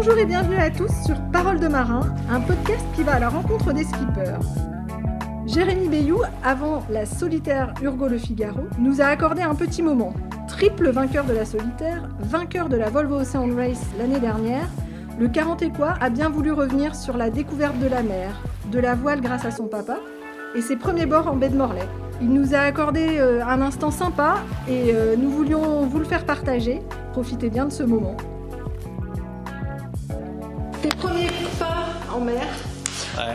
Bonjour et bienvenue à tous sur Parole de marin, un podcast qui va à la rencontre des skippers. Jérémy Bayou, avant la solitaire Urgo Le Figaro, nous a accordé un petit moment. Triple vainqueur de la solitaire, vainqueur de la Volvo Ocean Race l'année dernière, le 40 équois a bien voulu revenir sur la découverte de la mer, de la voile grâce à son papa et ses premiers bords en baie de Morlaix. Il nous a accordé un instant sympa et nous voulions vous le faire partager. Profitez bien de ce moment. Tes premiers pas en mer,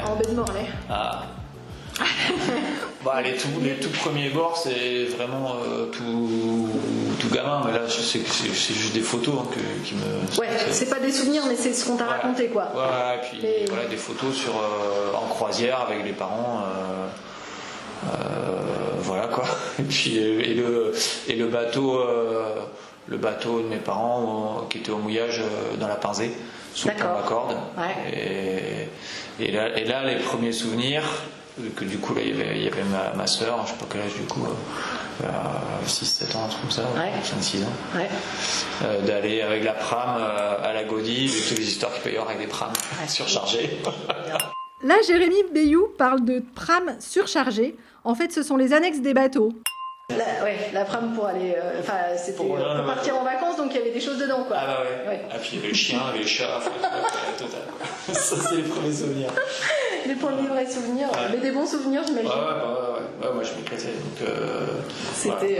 en baie de Morlaix. Les tout premiers bords, c'est vraiment tout gamin, mais là c'est juste des photos qui me... Ouais, c'est pas des souvenirs, mais c'est ce qu'on t'a raconté, quoi. Ouais, et puis voilà, des photos en croisière avec les parents, voilà quoi. Et puis le bateau de mes parents qui était au mouillage dans la Pinzée, sous le pont Macorde. Ouais. Et là, les premiers souvenirs, que du coup là, il y avait ma soeur, je sais pas quel âge du coup, 6-7 ans, un truc comme ça, 5-6 ans, d'aller avec la pram à la Gaudie, avec toutes les histoires qu'il peut y avoir avec des prams surchargées. Là, Jérémy Bayou parle de prams surchargées. En fait, ce sont les annexes des bateaux. La pram pour aller... c'était pour partir en vacances, donc il y avait des choses dedans, quoi. Ah puis il y avait le chien, il y avait le chat, total. Ça, c'est les premiers souvenirs. Les premiers vrais souvenirs, mais des bons souvenirs, j'imagine. Ouais, moi je m'éclatais.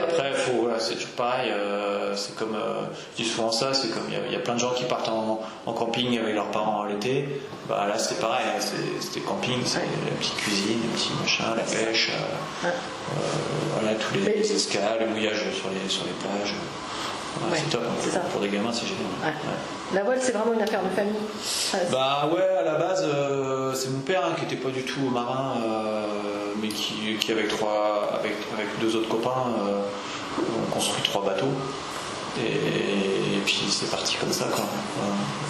Après, c'est toujours pareil. C'est comme, je dis souvent ça, c'est comme il y a plein de gens qui partent en camping avec leurs parents l'été. Là c'était pareil, c'était camping, c'est la petite cuisine, le petit machin, la pêche, tous les escales, le mouillage sur les plages. C'est top, c'est ça. Pour des gamins c'est génial. La voile c'est vraiment une affaire de famille. À la base c'est mon père qui était pas du tout marin, mais qui avec deux autres copains ont construit 3 bateaux. Et puis c'est parti comme ça quoi.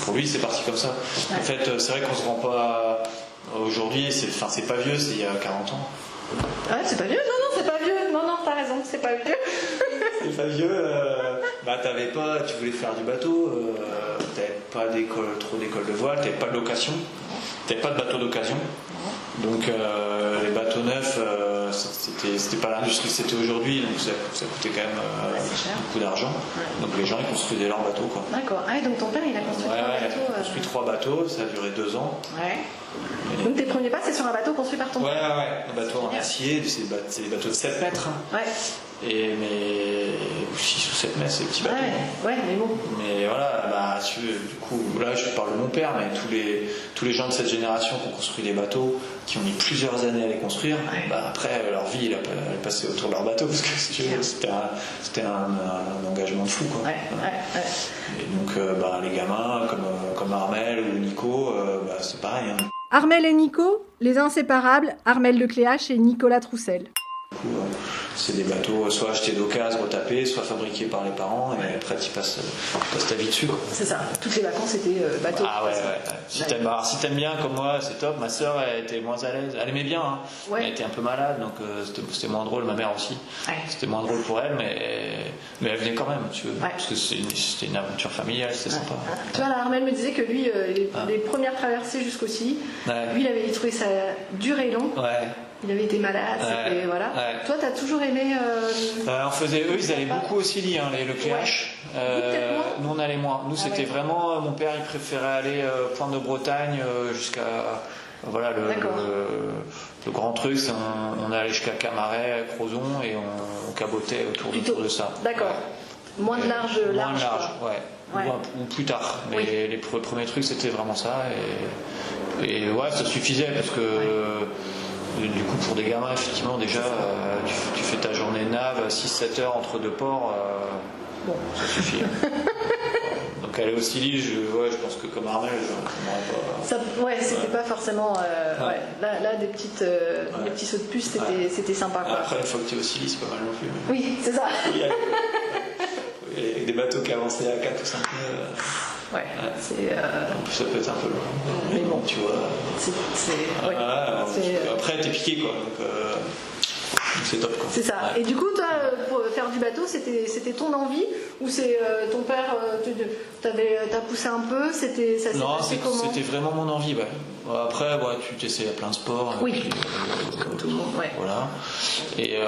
Pour lui c'est parti comme ça. En fait c'est vrai qu'on se rend pas aujourd'hui, c'est pas vieux, c'est il y a 40 ans. C'est pas vieux, non c'est pas vieux, non t'as raison, c'est pas vieux. C'est pas vieux, tu voulais faire du bateau, t'avais pas trop d'école de voile, t'avais pas de location, t'avais pas de bateau d'occasion. Donc les bateaux neufs, c'était pas l'industrie que c'était aujourd'hui, donc ça coûtait quand même beaucoup d'argent. Donc les gens ils construisaient leurs bateaux quoi. D'accord. Donc ton père il a construit 3 bateaux. Il a construit 3 bateaux, ça a duré 2 ans. Donc tes premiers pas c'est sur un bateau construit par ton père. Un bateau en acier, c'est des bateaux de 7 mètres. Mais 6 ou 7 mètres, c'est des petits bateaux. Mais bon. Mais voilà, du coup, là je parle de mon père, mais tous les gens de cette génération qui ont construit des bateaux, qui ont mis plusieurs années à les construire, après leur vie elle est passée autour de leur bateau, parce que c'était un engagement de fou quoi. Et donc les gamins comme Armel ou Nico, c'est pareil. Armel et Nico, les inséparables, Armel de Cléache et Nicolas Troussel. C'est des bateaux soit achetés d'occasion, retapés, soit fabriqués par les parents, et après tu passes ta vie dessus quoi. C'est ça, toutes les vacances c'était bateau. Si t'aimes bien comme moi, c'est top. Ma soeur elle était moins à l'aise, elle aimait bien, elle était un peu malade, donc c'était moins drôle, ma mère aussi. C'était moins drôle pour elle, mais elle venait quand même, tu veux, parce que c'était une aventure familiale, c'était sympa. Tu vois, Armel me disait que lui, les premières traversées jusqu'aussi, lui il avait trouvé ça dur et long. Il avait été malade, voilà. Toi, t'as toujours aimé... eux, ils allaient beaucoup au Scilly, le Cléache. Nous, on allait moins. Nous, c'était vraiment... Mon père, il préférait aller Pointe de Bretagne jusqu'à... le grand truc, c'est on allait jusqu'à Camaret, Crozon, et on cabotait autour de ça. D'accord. Moins de large. Moins de large, ou plus tard. Mais les premiers trucs, c'était vraiment ça. Et ça suffisait, parce que... Du coup, pour des gamins, effectivement, déjà, tu fais ta journée de nav, 6-7 heures entre 2 ports, ça suffit. Donc aller au Scilly, je pense que comme Armel, je n'aurais pas... c'était pas forcément... Là, des petits sauts de puce, c'était sympa. Quoi. Après, une fois que tu es au Scilly, c'est pas mal non plus. Oui, c'est ça. Et des bateaux qui avançaient à 4 ou 5 nœuds... ça peut être un peu long. Mais bon, tu vois. Après, t'es piqué quoi. Donc, c'est top, quoi. C'est ça. Ouais. Et du coup, toi, pour faire du bateau, c'était ton envie ou c'est ton père t'as poussé un peu? Ça s'est passé comment? C'était vraiment mon envie. Ouais. Après, tu t'essayes à plein de sports. Oui. Puis, comme tout le monde, ouais. Voilà. Et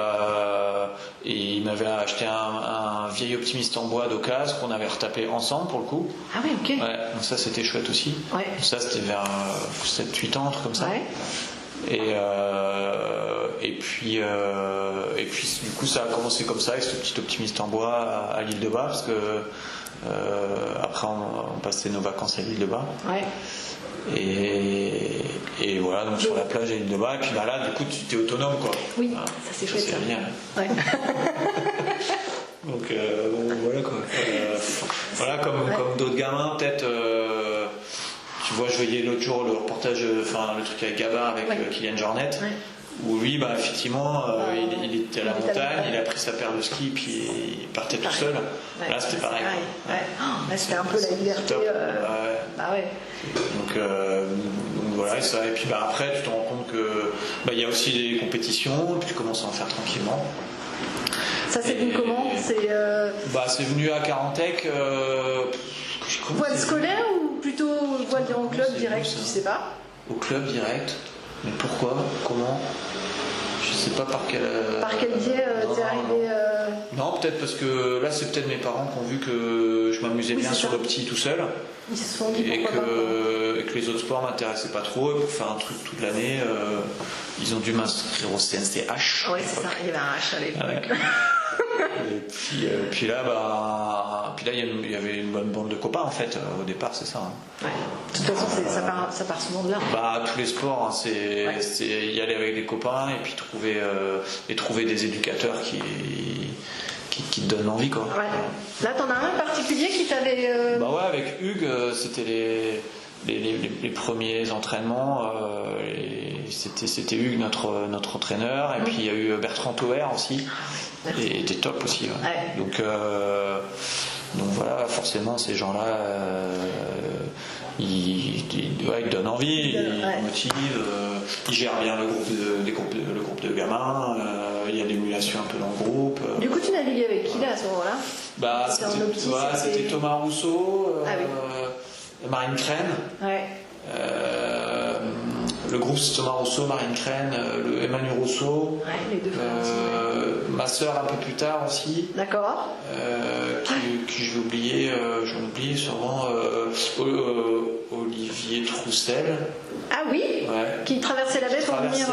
il m'avait acheté un vieil optimiste en bois d'occasion qu'on avait retapé ensemble pour le coup. Ah oui, ok. Ouais, donc ça c'était chouette aussi. Ouais. Ça c'était vers 7-8 ans, un truc comme ça. Ouais. Et puis du coup ça a commencé comme ça avec ce petit optimiste en bois à l'île de Bas parce que après on passait nos vacances à l'île de Bas. Ouais. Et voilà, donc sur la plage à l'île de Bas, et puis là du coup tu es autonome, quoi. Oui, voilà. Ça c'est chouette. C'est génial. Ouais. donc voilà, quoi. Voilà, comme d'autres gamins peut-être. Tu vois, je voyais l'autre jour le reportage, le truc avec Gabin, avec Kylian Jornet, où lui, effectivement, il était à la montagne, il a pris sa paire de ski, puis il partait tout seul. Ouais. Là, c'était pareil. Ouais. Là, c'était un peu la liberté. Donc voilà, et ça. Et puis après, tu te rends compte que il y a aussi des compétitions, et puis tu commences à en faire tranquillement. Ça, c'est venu comment? C'est venu à Carantec. Voile scolaire ou plutôt voile en club direct, tu sais pas? Au club direct. Mais pourquoi? Comment? Je sais pas par quel biais t'es arrivé. Non, peut-être parce que là c'est peut-être mes parents qui ont vu que je m'amusais bien sur le petit tout seul. Ils se sont dit et que les autres sports m'intéressaient pas trop, et pour faire un truc toute l'année, ils ont dû m'inscrire au CNCH. Oui, c'est ça, il y avait un H à l'époque. Et puis là, il y avait une bonne bande de copains en fait. Au départ, c'est ça. Hein. Ouais. De toute façon, ça part souvent de là. Tous les sports, c'est y aller avec des copains et puis trouver des éducateurs qui te donnent envie, quoi. Ouais. Là, t'en as un particulier qui t'avait. Avec Hugues, c'était les premiers entraînements. C'était Hugues notre entraîneur, et puis il y a eu Bertrand Toer aussi. Et était top aussi. Ouais. Donc voilà, forcément ces gens-là, ils donnent envie, ils motivent, ils gèrent bien le groupe de gamins. Il y a l'émulation un peu dans le groupe. Du coup, tu naviguais avec qui là à ce moment-là? C'était Thomas Rousseau, Marine Crène. Ouais. Le groupe c'est Thomas Rousseau, Marine Crène, le Emmanuel Rousseau. Ouais, les deux frères. Ma sœur un peu plus tard aussi. D'accord. Qui j'ai oublié, j'en oublie sûrement, Olivier Troussel. Ah oui. Ouais. Qui traversait la baie pour venir.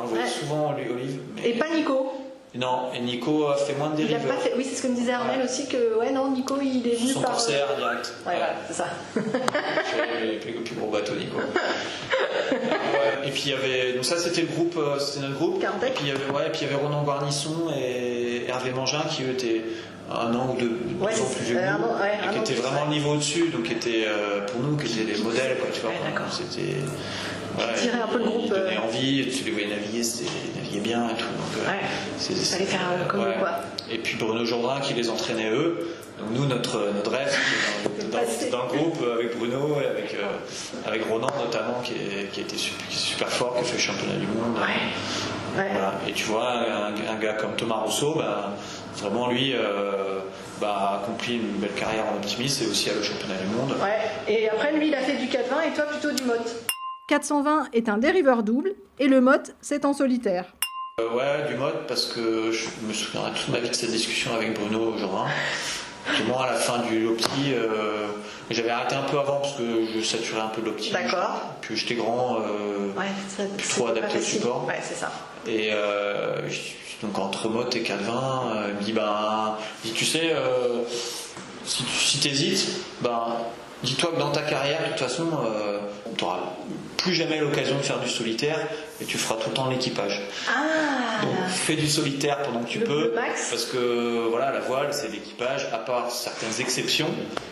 On voit souvent Olive. Et pas Nico. Non, et Nico a fait moins de dérives. Il a pas fait. Oui, c'est ce que me disait Armel aussi, que Nico il est venu son par. Corsair direct. Ouais, voilà, c'est ça. J'ai le plus gros bateau, Nico. Et puis il y avait, donc ça c'était notre groupe. Carantec. Et puis il y avait Ronan Guarnisson et Hervé Mangin qui eux étaient un an ou deux ans plus vieux que nous, et qui étaient vraiment le niveau au-dessus, donc qui étaient pour nous qui étaient des modèles, quoi, tu vois. D'accord. C'était. Tirer un peu le groupe. Ils donnaient envie, tu les voyais naviguer, ils naviguaient bien et tout. Donc, fallait faire comme eux, quoi. Et puis Bruno Jourdain qui les entraînait eux. Donc nous, notre rêve, c'était dans le groupe avec Bruno et avec Ronan notamment, qui est super fort, qui a fait le championnat du monde. Ouais. Voilà. Et tu vois, un gars comme Thomas Rousseau, vraiment lui a accompli une belle carrière en optimiste et aussi à le championnat du monde. Ouais. Et après, lui, il a fait du 420 et toi plutôt du motte. 420 est un dériveur double et le motte, c'est en solitaire. Du mode, parce que je me souviendrai toute ma vie de cette discussion avec Bruno Jourdain. Moi, à la fin du Lopti, j'avais arrêté un peu avant parce que je saturais un peu de Lopti. D'accord. Puis j'étais grand, plus trop adapté au support. Ouais, c'est ça. Et donc entre mode et 420, il me dit, tu sais, si t'hésites, dis-toi que dans ta carrière, de toute façon, tu n'auras plus jamais l'occasion de faire du solitaire et tu feras tout le temps l'équipage. Donc fais du solitaire pendant que tu peux, parce que la voile c'est l'équipage, à part certaines exceptions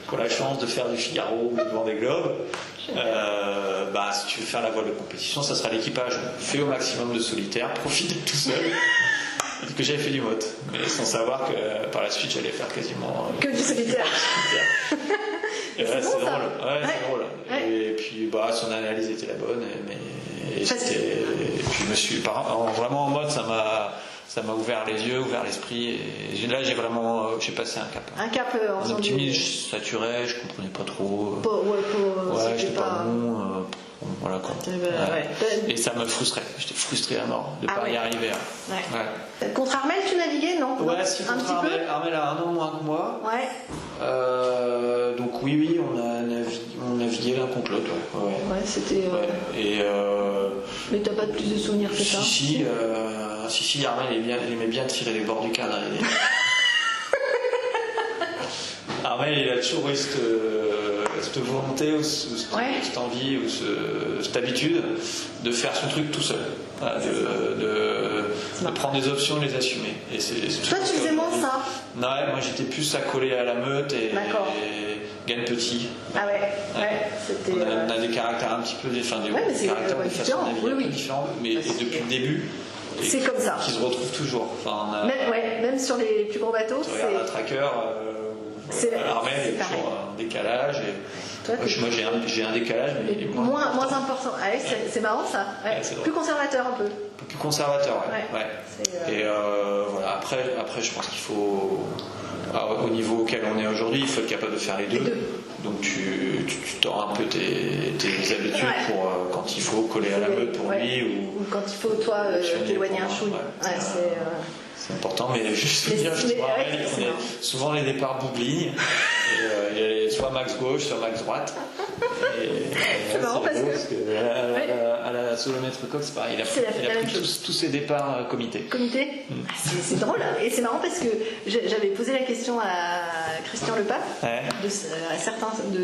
qui ont la chance de faire du Figaro ou du Vendée Globe. Si tu veux faire la voile de compétition, ça sera l'équipage. Fais au maximum de solitaire, profite d'être tout seul. Parce que j'avais fait du motte, mais sans savoir que par la suite j'allais faire quasiment que du solitaire. Et c'est drôle. C'est drôle. Ouais. Et puis son analyse était la bonne, et puis je me suis vraiment en mode, ça m'a ouvert les yeux, ouvert l'esprit, et là j'ai passé un cap. Un cap en petit milieu, je saturais, je comprenais pas trop. J'étais pas bon. Voilà quoi. Et ça me frustrait. J'étais frustré à mort de ne pas y arriver. Contre Armel, tu naviguais, non? Ouais, si, contre Armel a 1 an moins que moi. Donc oui, on naviguait l'un contre l'autre. C'était. Et mais t'as pas de plus de souvenirs que ça? Si, Armel il aimait bien tirer les bords du cadre. Armel, il a toujours eu cette volonté, ou cette envie, ou cette habitude de faire son truc tout seul. De prendre des options, de les assumer. Et toi, tu faisais moins ça? Non, moi j'étais plus accolé à la meute et gagne petit. C'était. On a des caractères un petit peu différents, des façons de naviguer un peu différentes, mais depuis le début. C'est comme ça. Qui se retrouvent toujours. Même sur les plus gros bateaux. Tu regardes un tracker. Armel, il y a toujours un décalage. Moi j'ai un décalage, mais il est moins important. C'est marrant ça. Plus conservateur un peu. Plus conservateur, Et voilà, après je pense qu'il faut, au niveau auquel on est aujourd'hui, il faut être capable de faire les deux. Donc tu tords un peu tes habitudes pour quand il faut coller à la meute pour lui, ou quand il faut toi t'éloigner un chouille. C'est important, mais je veux dire, on est souvent les départs boubligne. Il y a soit max gauche, soit max droite. C'est marrant parce que à la solomètre coque, c'est pareil. Il a pris tous ses départs comités. C'est drôle, et c'est marrant parce que j'avais posé la question à Christian Lepape de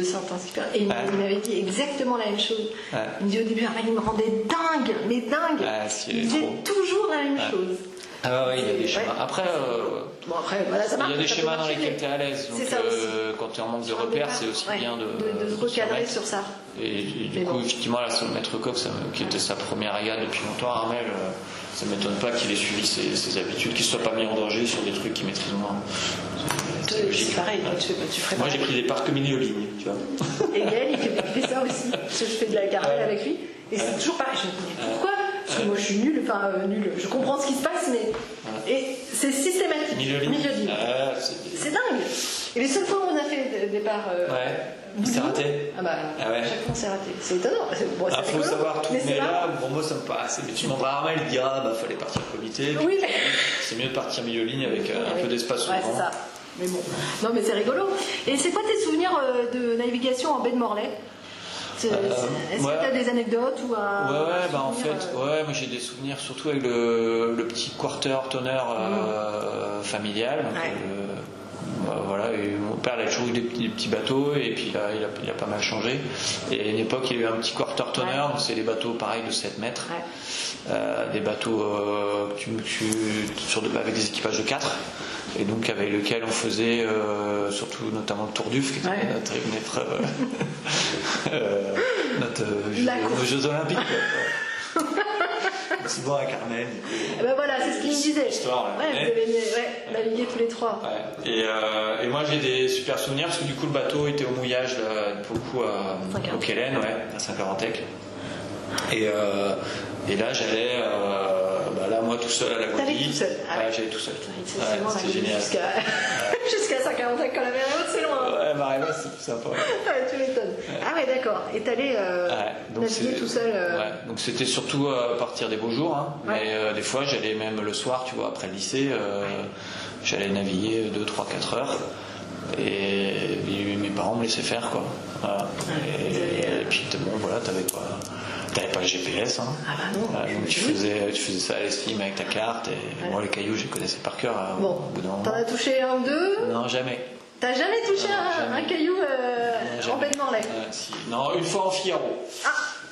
certains skippers, et il m'avait dit exactement la même chose. Il me dit au début, il me rendait dingue. Il disait toujours la même chose. Il y a des schémas. Après, il y a des schémas dans lesquels tu es à l'aise. Donc, quand tu es en manque de repères, c'est aussi bien de se recadrer sur ça. Et du coup, effectivement, la solomètre coque, qui était sa première régate depuis longtemps, Armel, ça ne m'étonne pas qu'il ait suivi ses habitudes, qu'il ne soit pas mis en danger sur des trucs qu'il maîtrise moins. C'est pareil, tu ferais moi j'ai pris des parcs mini-lignes, tu vois. Et Gaël, il fait ça aussi. Je fais de la caravelle avec lui, et c'est toujours pareil. Je me dis, mais pourquoi? Parce que moi je suis nulle, je comprends ce qui se passe, mais. Et c'est systématique. Mini-ligne. C'est dingue. Et les seules fois où on a fait des départs. Il s'est raté. Chaque fois c'est raté. C'est étonnant. Il faut savoir tout, mais là, pour moi ça me passe. Mais tu demanderas à Armel, il dira fallait partir comité. Oui, c'est mieux de partir milieu-ligne avec un peu d'espace souvent. C'est ça. Mais bon. Non, mais c'est rigolo. Et c'est quoi tes souvenirs de navigation en baie de Morlaix? Est-ce que tu as des anecdotes ou en fait, moi j'ai des souvenirs surtout avec le petit quarter tonner familial. Et mon père il a toujours eu des petits bateaux, et puis là il a pas mal changé. Et à une époque il y a eu un petit quarter tonner, donc c'est des bateaux pareils de 7 mètres. Des bateaux avec des équipages de 4, et donc avec lequel on faisait surtout notamment le Tour d'Uf, qui était nos Jeux Olympiques. Souvent avec Armel. Voilà, c'est ce qu'il me disait. Vous avez navigué tous les 3. Et moi j'ai des super souvenirs parce que du coup le bateau était au mouillage pour le coup au Kellen, à Saint-Carantec. Et là j'allais moi tout seul à la Gaudie. J'allais tout seul. C'était génial. Jusqu'à Saint-Carantec quand la mer est haute, c'est loin. Là c'est plus sympa. Tu m'étonnes. D'accord. Et t'allais naviguer tout seul. Donc c'était surtout à partir des beaux jours, mais des fois j'allais même le soir, tu vois, après le lycée, j'allais naviguer 2, 3, 4 heures. Et mes parents me laissaient faire, quoi. Et puis t'avais quoi? T'avais pas le GPS, donc tu faisais ça à l'estime avec ta carte, et moi les cailloux je les connaissais par cœur. T'en as touché un ou deux? Non, jamais. T'as jamais touché un caillou en baie de Morlaix? Non, une fois en Figaro.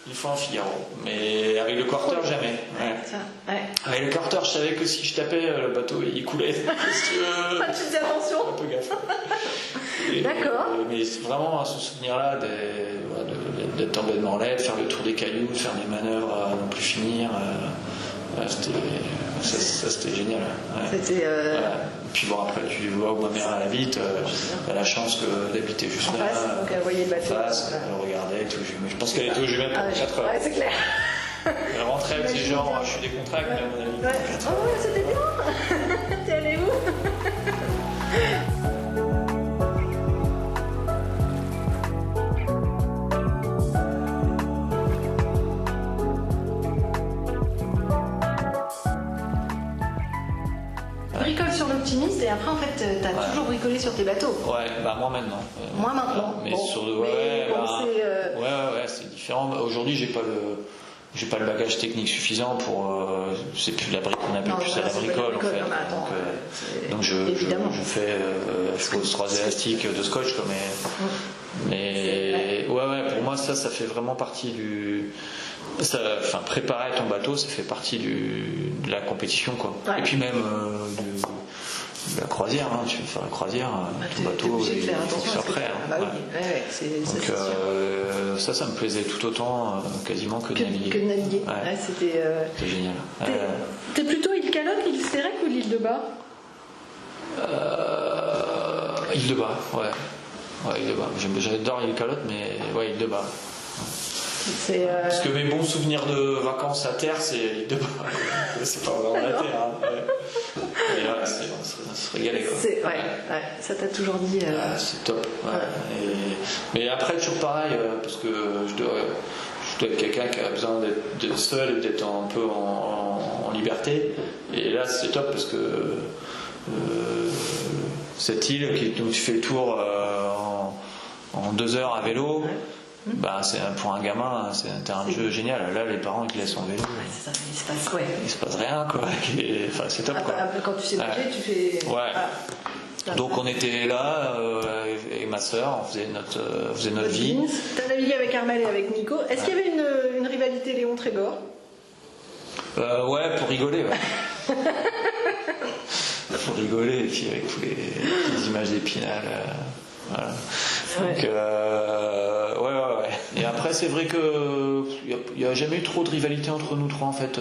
Une fois en Figaro, mais avec le quarter jamais. Avec le quarter, je savais que si je tapais, le bateau il coulait. Tu faisais attention. Un peu gaffe. D'accord. Mais c'est vraiment ce souvenir-là d'être en baie de Morlaix, de faire le tour des cailloux, de faire des manœuvres à non plus finir. Ça c'était génial. Ouais. C'était. Voilà. Et puis bon, après, tu vois où ma mère elle habite. Elle a la chance d'habiter juste en là. face, donc elle voyait le bateau. Elle regardait et tout. Je pense qu'elle était au jumelles pendant 4 heures. Ouais, c'est clair. Elle rentrait, elle disait genre, je suis décontracté, à mon avis. Ouais. Oh, c'était bien. T'es allé où? Bricole sur l'optimiste et après en fait t'as toujours bricolé sur tes bateaux. Ouais, bah moi maintenant. Moi maintenant. Mais bon. sur ouais, c'est différent. Aujourd'hui j'ai pas le bagage technique suffisant pour c'est plus la brique, on appelle plus ça la bricole en fait. Donc je fais je pose 3 élastiques de scotch quoi, mais ouais pour moi ça fait vraiment partie du préparer ton bateau, ça fait partie de la compétition quoi. Ouais. Et puis même de la croisière, hein, tu veux faire la croisière, ton bateau il faut que ça prêt. Hein. Donc ça me plaisait tout autant quasiment que de naviguer. Ouais, c'était génial. T'es plutôt île Calotte, l'île Stérec ou l'île de Bas? Île de Bas, ouais, île de Bas. J'adore l'île Calotte, mais ouais, île de Bas. Parce que mes bons souvenirs de vacances à terre, c'est l'île de Bas. C'est pas vraiment la terre. Hein. Ouais. Mais là, on se régalait. Ça t'a toujours dit. C'est top. Ouais. Mais après, toujours pareil, parce que je dois être quelqu'un qui a besoin d'être seul et d'être un peu en liberté. Et là, c'est top parce que cette île, dont tu fais le tour en 2 heures à vélo. Bah, pour un gamin, c'est un terrain de jeu génial. Là, les parents ils te laissent en vélo. C'est ça, il se passe rien quoi. Enfin, c'est top quoi. Quand tu sais bouger, tu fais. Ouais. Donc on était là et ma sœur, on faisait notre vie. T'as navigué avec Armel et avec Nico. Est-ce qu'il y avait une rivalité Léon Trégor? Ouais, pour rigoler. Ouais. Pour rigoler et puis avec toutes les images d'Épinal. Voilà. Donc, ouais. Et après, c'est vrai que il n'y a jamais eu trop de rivalité entre nous trois en fait.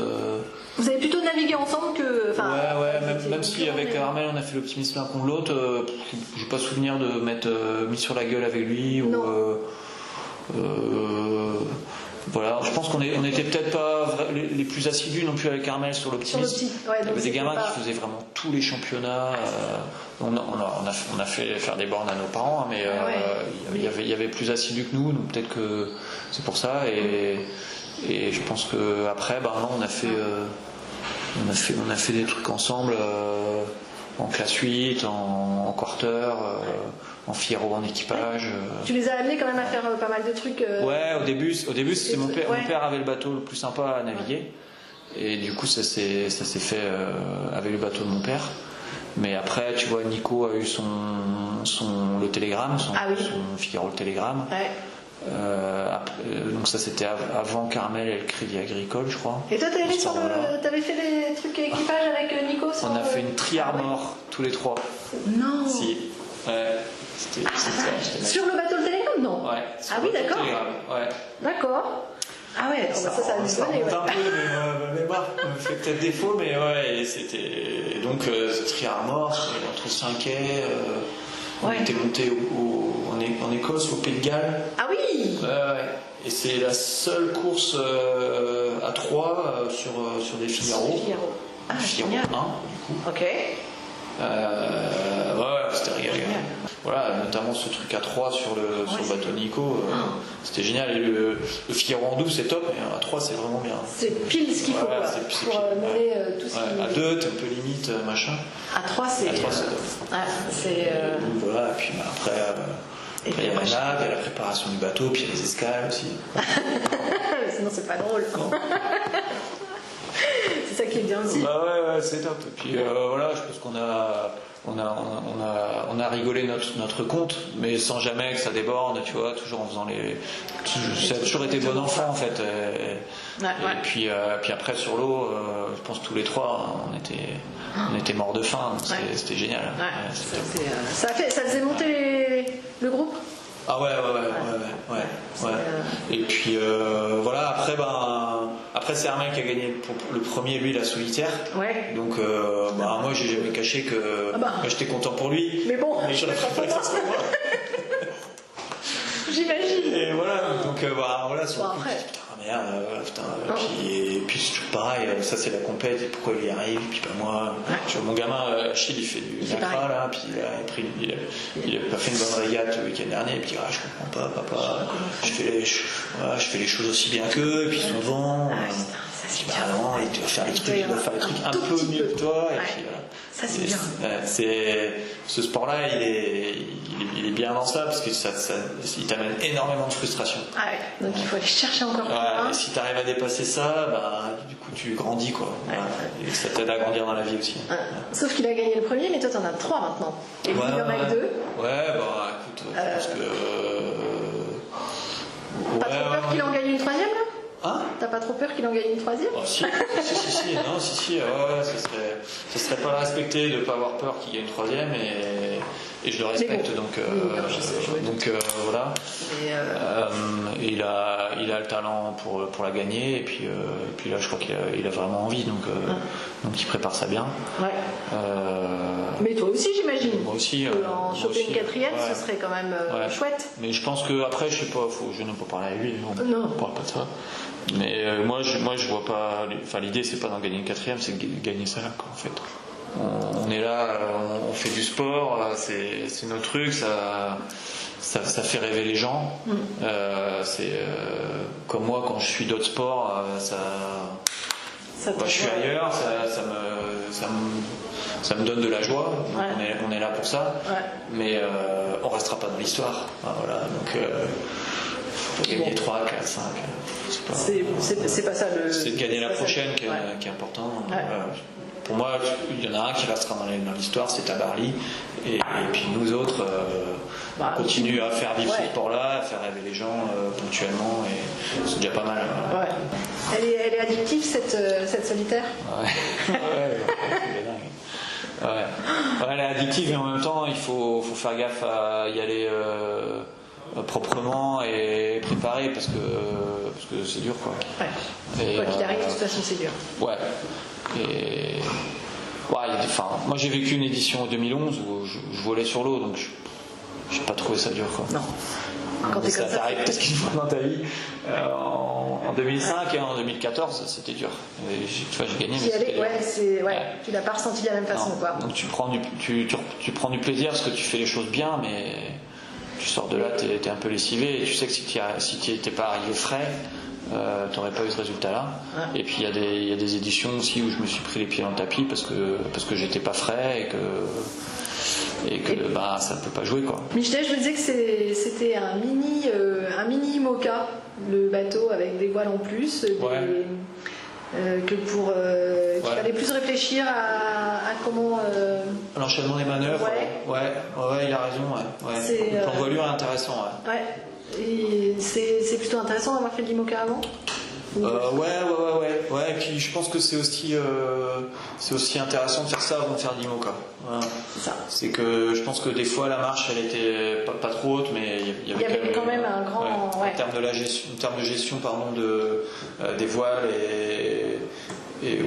Vous avez plutôt navigué ensemble que. Ouais, même si avec Armel on a fait l'optimisme l'un contre l'autre, j'ai pas souvenir de m'être mis sur la gueule avec lui ou. Voilà, je pense qu'on n'était peut-être pas les plus assidus non plus avec Armel sur l'optimisme. Il y avait des gamins qui faisaient vraiment tous les championnats. On a fait faire des bornes à nos parents, mais il y avait plus assidus que nous, donc peut-être que c'est pour ça. Et je pense que après, on a fait des trucs ensemble en classe 8, en quarter. En Figaro en équipage. Tu les as amenés quand même à faire pas mal de trucs. Ouais, au début c'était mon père. Mon père avait le bateau le plus sympa à naviguer, et du coup ça s'est fait avec le bateau de mon père. Mais après, tu vois, Nico a eu le Télégramme, son Figaro le Télégramme. Ouais. Donc ça c'était avant Carmel et le Crédit Agricole, je crois. Et toi t'avais fait des trucs équipage avec Nico? On a fait une Triarmor tous les trois. Non. Si. Ouais. Sur le bateau de Télégramme, non? Ouais. Ah oui, d'accord. Ouais. D'accord. Ah ouais, ça a ça remonte un peu, mais ma mémoire me fait peut-être défaut, mais ouais, et c'était donc Triarmor, entre 5 quais. On était monté en Écosse, au Pays de Galles. Ah oui. Et c'est la seule course à 3 sur des Figaro. Figaro 1, du coup. Ok. C'était régalé. Voilà, notamment ce truc à 3 sur le bateau Nico, c'était génial. Et le Figaro en double c'est top, mais à 3 c'est vraiment bien. C'est pile ce qu'il faut pour mener tout ce qui... À 2 t'es un peu limite machin. À 3 c'est top. Voilà, et puis après il y a la nave, il y a la préparation du bateau, puis il y a les escales aussi. Sinon c'est pas drôle. C'est ça qui est bien aussi. Ouais, c'est top. Et puis voilà, je pense qu'on a rigolé notre compte, mais sans jamais que ça déborde, tu vois, toujours en faisant ça a toujours été bon enfant en fait. Et puis après sur l'eau, je pense tous les trois, on était morts de faim, donc c'était génial. Ça faisait monter le groupe. Ah ouais. Et puis voilà, Après, c'est un mec qui a gagné le premier, lui, la solitaire. Ouais. Donc, moi, j'ai jamais caché que moi, j'étais content pour lui. Mais bon, j'aurais préféré que ça soit moi. J'imagine. Et voilà, donc voilà, bon, après. Putain, et puis c'est toujours pareil, ça c'est la compète, et pourquoi il y arrive, puis moi, mon gamin Achille, il fait du nacra là, puis il a pas fait une bonne régate le week-end dernier, et puis je comprends pas, papa, je fais les choses aussi bien qu'eux, et puis ils sont devant, il doit faire les trucs, un peu mieux que toi, et puis voilà. Ça c'est bien. Ce sport-là, il est bien dans ça parce que il t'amène énormément de frustration. Donc il faut aller chercher encore plus loin. Et si tu arrives à dépasser ça, du coup tu grandis quoi. Et ça t'aide à grandir dans la vie aussi. Sauf qu'il a gagné le premier, mais toi t'en as 3 maintenant. Et lui il en a que 2. Écoute, je pense que. Pas trop peur qu'il en gagne une 3e là? T'as pas trop peur qu'il en gagne une 3e? Si, ça serait pas respecté de pas avoir peur qu'il gagne une 3e et je le respecte voilà. Il a le talent pour la gagner et puis là je crois qu'il a vraiment envie donc il prépare ça bien. Mais toi aussi j'imagine. Moi aussi. En choper une 4e, ce serait quand même chouette. Mais je pense que après je sais pas, je n'ai pas parlé avec lui, on parle pas de ça. Mais moi je vois pas. Enfin l'idée c'est pas d'en gagner une 4e, c'est de gagner ça quoi en fait. On est là, on fait du sport, c'est notre truc, ça fait rêver les gens. C'est comme moi quand je suis d'autres sports, je suis ailleurs, ça me donne de la joie. Donc on est là pour ça, mais on restera pas dans l'histoire. Voilà, donc gagner 3, 4, 5. C'est pas ça le. C'est de gagner la prochaine qui est important. Pour moi, il y en a un qui restera dans l'histoire, c'est Tabarly. Et puis nous autres, on continue à faire vivre ce sport-là, à faire rêver les gens ponctuellement, et c'est déjà pas mal. Elle est addictive cette solitaire. Elle est addictive, et en même temps, il faut faire gaffe à y aller proprement et préparé parce que c'est dur quoi. Et quoi qu'il arrive, de toute façon c'est dur. Moi j'ai vécu une édition en 2011 où je volais sur l'eau, donc j'ai pas trouvé ça dur quoi. Non. Quand t'es ça comme ça, t'arrive peut-être qu'une fois dans ta vie. En 2005 et en 2014 c'était dur. J'ai gagné, mais c'était dur. Tu l'as pas ressenti de la même façon quoi. Donc tu prends du plaisir parce que tu fais les choses bien, mais tu sors de là, t'es un peu lessivé, et tu sais que si tu n'étais pas arrivé frais, t'aurais pas eu ce résultat-là. Et puis il y a des éditions aussi où je me suis pris les pieds dans le tapis parce que j'étais pas frais et que ça ne peut pas jouer quoi. Michel, je me disais que c'était un mini IMOCA, le bateau avec des voiles en plus. Que qu'il fallait plus réfléchir à comment l'enchaînement des manœuvres. Il a raison. Le plan de voilure est intéressant. Et c'est plutôt intéressant d'avoir fait de l'IMOCA avant. Et puis je pense que c'est aussi intéressant de faire ça avant de faire de l'IMOCA. C'est ça. C'est que je pense que des fois la marche elle était pas trop haute, mais il y avait quand même un grand. En termes de gestion des voiles et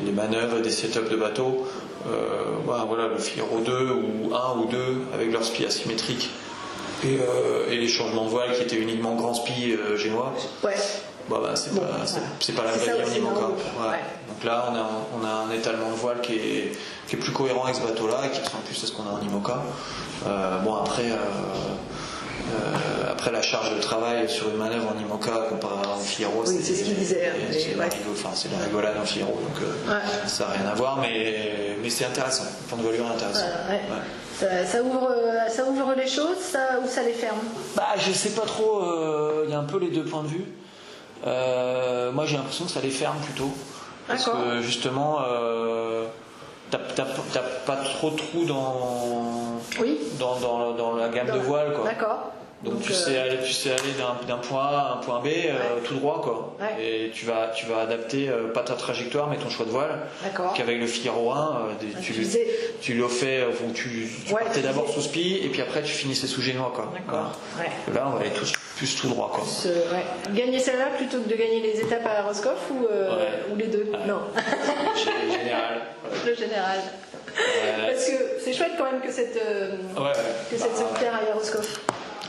des manœuvres et des setups de bateau. Le Figaro 2 ou 1 ou 2 avec leur spi asymétrique et les changements de voile qui étaient uniquement grand spi génois. C'est pas la vraie vie en IMOCA. Donc là on a un étalement de voile qui est plus cohérent avec ce bateau là et qui ressemble plus à ce qu'on a en IMOCA. Après la charge de travail sur une manœuvre en IMOCA comparé à en Figaro, c'est ce qu'il disait. C'est de la rigolade en Figaro, donc ça n'a rien à voir, mais c'est intéressant. Le plan de voilure est intéressant. Ça ouvre les choses ou ça les ferme? Je sais pas trop, il y a un peu les deux points de vue. Moi j'ai l'impression que ça les ferme plutôt. Parce que justement, t'as pas trop de trous dans la gamme de voile quoi. D'accord. Donc tu sais aller d'un point A à un point B tout droit quoi. Ouais. Et tu vas adapter pas ta trajectoire mais ton choix de voile. D'accord. Qu'avec le Figaro 1, tu le fais, tu partais d'abord sous spi et puis après tu finissais sous génois quoi. D'accord. Voilà. Ouais. Là on va aller plus tout droit quoi. Gagner celle-là plutôt que de gagner les étapes à Roscoff ou les deux. Non. Général. Le général. Parce que c'est chouette quand même que cette solitaire aille à Roscoff.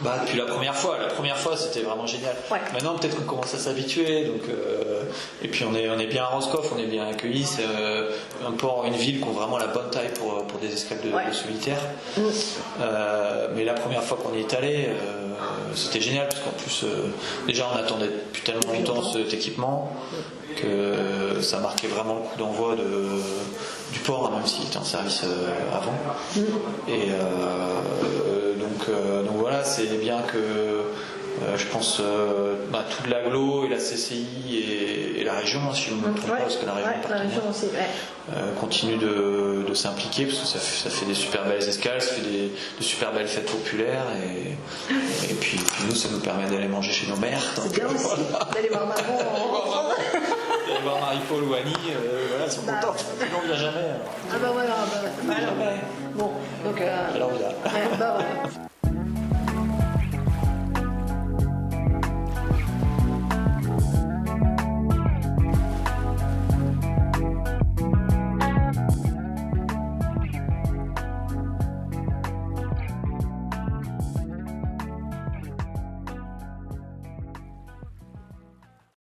Bah, depuis la première fois c'était vraiment génial. Ouais. Maintenant peut-être qu'on commence à s'habituer donc et puis on est bien à Roscoff, on est bien accueillis, c'est un port, une ville qui ont vraiment la bonne taille pour des escales de solitaire. Mais la première fois qu'on y est allé c'était génial parce qu'en plus déjà on attendait depuis tellement longtemps cet équipement que ça marquait vraiment le coup d'envoi du port, même s'il était en service avant. Et donc voilà, c'est bien que je pense toute l'agglo et la CCI et la région, si je ne me trompe pas, parce que la région aussi, continue de s'impliquer parce que ça fait des super belles escales, ça fait de super belles fêtes populaires et puis nous ça nous permet d'aller manger chez nos mères. C'est bien aussi, d'aller voir maman d'aller voir Marie-Paul ou Annie, voilà, elles sont contentes, sinon on ne vient jamais. Jamais. Bon, donc alors on vient. ouais.